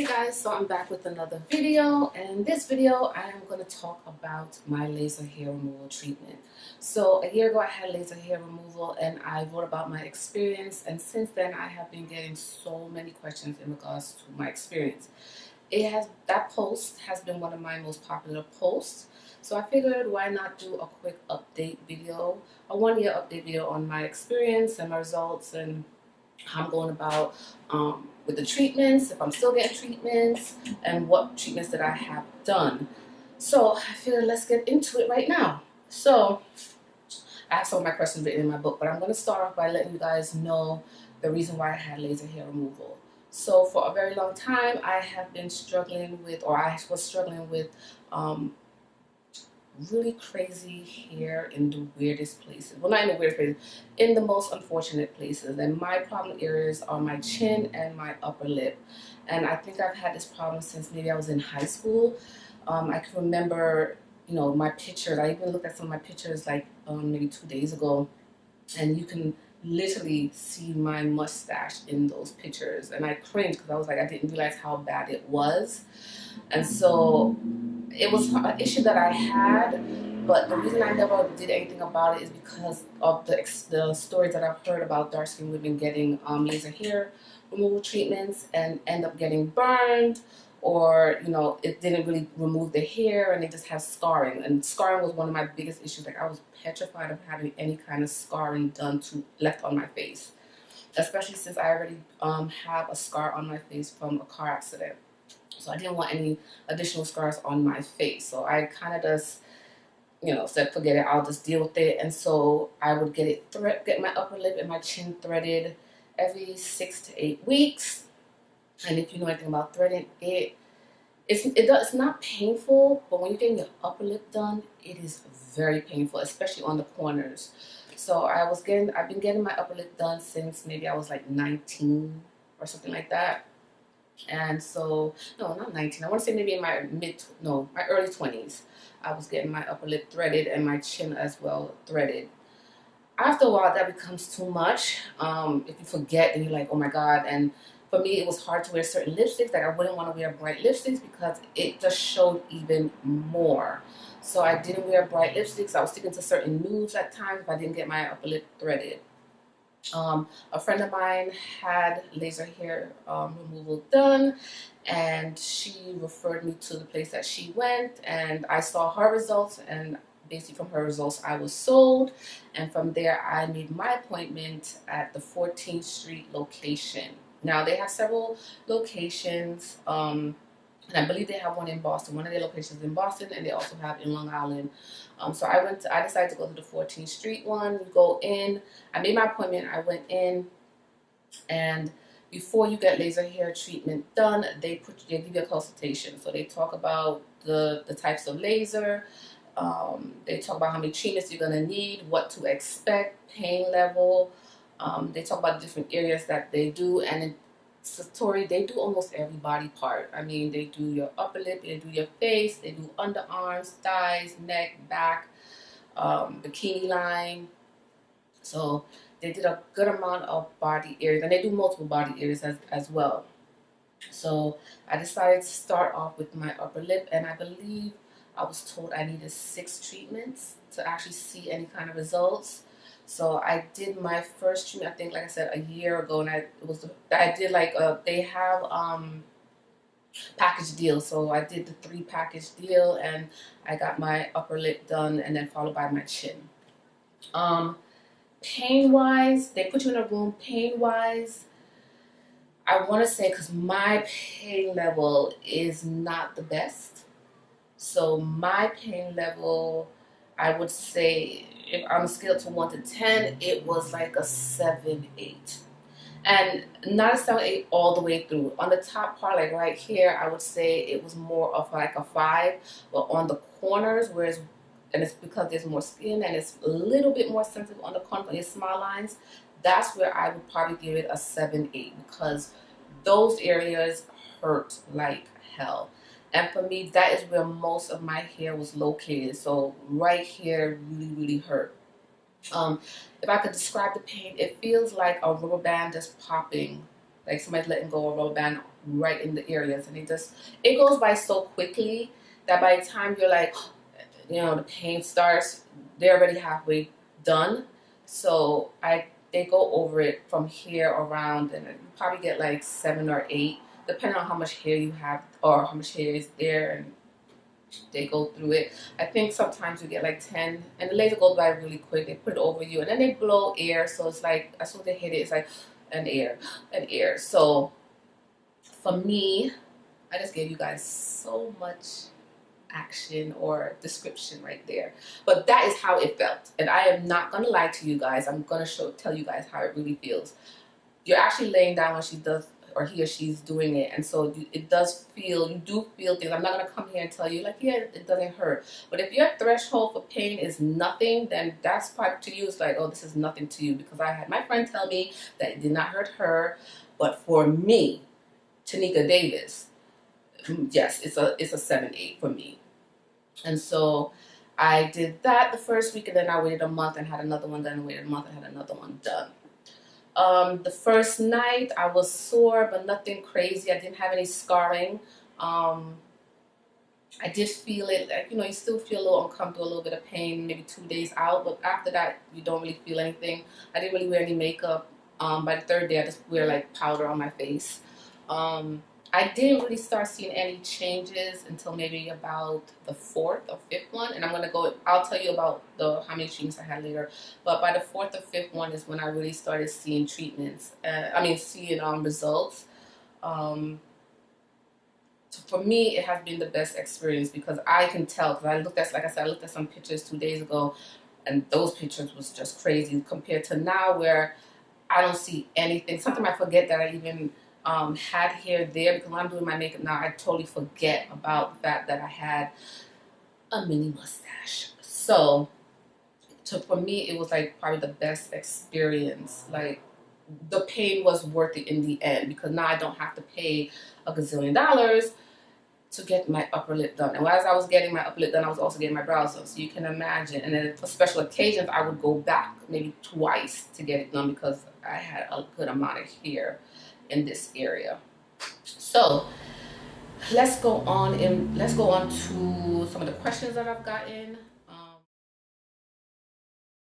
Guys, so I'm back with another video, and in this video I am going to talk about my laser hair removal treatment. So a year ago I had laser hair removal and I wrote about my experience, and since then I have been getting so many questions in regards to my experience. That post has been one of my most popular posts, so I figured why not do a quick update video, a 1 year update video on my experience and my results and how I'm going about with the treatments, if I'm still getting treatments, and what treatments that I have done. So I figured let's get into it right now. So I have some of my questions written in my book, but I'm going to start off by letting you guys know the reason why I had laser hair removal. So for a very long time, I have been struggling with, or I was struggling with, really crazy hair in the weirdest places. Well, not in the weirdest places, in the most unfortunate places. And my problem areas are my chin and my upper lip. And I think I've had this problem since maybe I was in high school. I can remember, my pictures. I even looked at some of my pictures like maybe 2 days ago, and you can literally see my mustache in those pictures. And I cringed because I was like, I didn't realize how bad it was. And so it was an issue that I had, but the reason I never did anything about it is because of the stories that I've heard about dark skinned women getting laser hair removal treatments and end up getting burned, or it didn't really remove the hair and they just have scarring. And scarring was one of my biggest issues. Like, I was petrified of having any kind of scarring left on my face, especially since I already have a scar on my face from a car accident. So I didn't want any additional scars on my face. So I kind of just, said, forget it, I'll just deal with it. And so I would get my upper lip and my chin threaded every 6 to 8 weeks. And if you know anything about threading, it's not painful, but when you're getting your upper lip done, it is very painful, especially on the corners. So I've been getting my upper lip done since maybe I was like 19 or something like that. And so, no, not 19. I want to say maybe in my my early 20s, I was getting my upper lip threaded and my chin as well threaded. After a while, that becomes too much. If you forget and you're like, oh my God. And for me, it was hard to wear certain lipsticks. Like, I wouldn't want to wear bright lipsticks because it just showed even more. So I didn't wear bright lipsticks. I was sticking to certain nudes at times if I didn't get my upper lip threaded. A friend of mine had laser hair removal done, and she referred me to the place that she went, and I saw her results, and basically from her results I was sold. And from there I made my appointment at the 14th Street location. Now they have several locations, and I believe they have one in Boston. One of their locations in Boston, and they also have in Long Island. So I decided to go to the 14th Street one. You go in. I made my appointment. I went in, and before you get laser hair treatment done, they give you a consultation. So they talk about the types of laser. They talk about how many treatments you're gonna need, what to expect, pain level. They talk about the different areas that they do, and Satori, they do almost every body part. I mean, they do your upper lip, they do your face, they do underarms, thighs, neck, back, bikini line. So they did a good amount of body areas, and they do multiple body areas as well. So I decided to start off with my upper lip, and I believe I was told I needed 6 treatments to actually see any kind of results. So I did my first treatment, I think, like I said, a year ago, and I did like they have package deal. So I did the 3 package deal, and I got my upper lip done, and then followed by my chin. Pain wise, they put you in a room. Pain wise, I want to say, because my pain level is not the best. So my pain level, I would say, if on a scale to 1 to 10, it was like a 7, 8. And not a 7, 8 all the way through. On the top part, like right here, I would say it was more of like a 5. But on the corners, and it's because there's more skin and it's a little bit more sensitive on the corners, on your smile lines, that's where I would probably give it a 7, 8, because those areas hurt like hell. And for me, that is where most of my hair was located. So right here really, really hurt. If I could describe the pain, it feels like a rubber band just popping, like somebody's letting go of a rubber band right in the areas, and it goes by so quickly that by the time you're like, the pain starts, they're already halfway done. So they go over it from here around, and you probably get like 7 or 8, depending on how much hair you have or how much hair is there, and they go through it. I think sometimes you get like 10, and the laser goes by really quick. They put it over you, and then they blow air, so it's like as soon as they hit it, it's like an air, an air. So for me, I just gave you guys so much action or description right there, but that is how it felt, and I am not gonna lie to you guys. I'm gonna tell you guys how it really feels. You're actually laying down when she does, or he or she's doing it, and so it does feel, you do feel things. I'm not gonna come here and tell you like, yeah, it doesn't hurt, but if your threshold for pain is nothing, then that's part to you. It's like, oh, this is nothing to you, because I had my friend tell me that it did not hurt her, but for me, Tanika Davis, yes, it's a 7-8 for me. And so I did that the first week, and then I waited a month and had another one done, waited a month and had another one done. The first night I was sore, but nothing crazy. I didn't have any scarring. I did feel it, like, you still feel a little uncomfortable, a little bit of pain, maybe 2 days out, but after that, you don't really feel anything. I didn't really wear any makeup. By the third day, I just wear like powder on my face. I didn't really start seeing any changes until maybe about the 4th or 5th one, and I'll tell you about how many treatments I had later, but by the 4th or 5th one is when I really started seeing treatments, seeing results. So for me, it has been the best experience, because I can tell, because I looked at some pictures 2 days ago, and those pictures was just crazy compared to now, where I don't see anything. Sometimes I forget that I even had hair there, because when I'm doing my makeup now, I totally forget about the fact that I had a mini mustache. So for me, it was like probably the best experience. Like, the pain was worth it in the end, because now I don't have to pay a gazillion dollars to get my upper lip done. And as I was getting my upper lip done, I was also getting my brows done. So you can imagine. And then for special occasions, I would go back maybe twice to get it done, because I had a good amount of hair in this area. So let's go on to some of the questions that I've gotten.